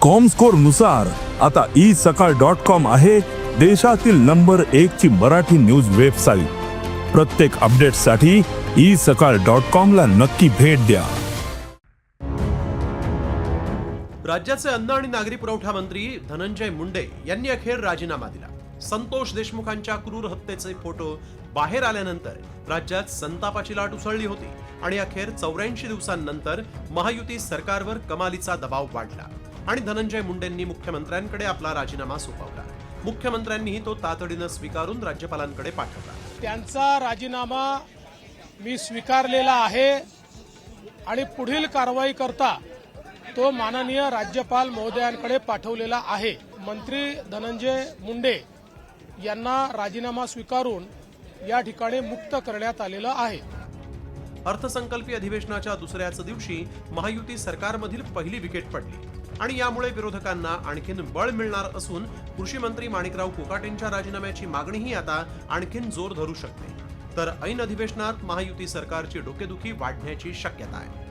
Comscore नुसार आता isakal.com आहे देशातील नंबर 1 ची मराठी न्यूज वेबसाईट। प्रत्येक अपडेटसाठी isakal.com ला नक्की भेट द्या। राज्याचे अन्न आणि नागरी पुरवठा मंत्री धनंजय मुंडे यांनी अखेर राजीनामा दिला। संतोष देशमुखांच्या क्रूर हत्येचे फोटो बाहेर आल्यानंतर राज्यात संतापाची लाट उसळली होती आणि अखेर 84 दिवसांनंतर महायुती सरकारवर कमालीचा दबाव वाढला आणि धनंजय मुंडेंनी मुख्यमंत्र्यांकडे आपला राजीनामा सोपवला। मुख्यमंत्र्यांनीही तो तातडीने स्वीकारून राज्यपालांकडे पाठवला। त्यांचा राजीनामा मी स्वीकारलेला आहे आणि पुढील कारवाई करता तो माननीय राज्यपाल महोदयांकडे पाठवलेला आहे। मंत्री धनंजय मुंडे यांना राजीनामा स्वीकारून या ठिकाणी मुक्त करण्यात आलेलं आहे। अर्थसंकल्पीय अधिवेशनाच्या दुसऱ्याच दिवशी महायुती सरकारमधील पहिली विकेट पडली आणि यामुळे विरोधकांना आणखीन बळ मिळणार असून कृषी मंत्री माणिकराव कोकाटेंच्या राजीनाम्याची मागणीही आता आणखीन जोर धरू शकते। तर ऐन अधिवेशनात महायुती सरकारची डोकेदुखी वाढण्याची शक्यता आहे।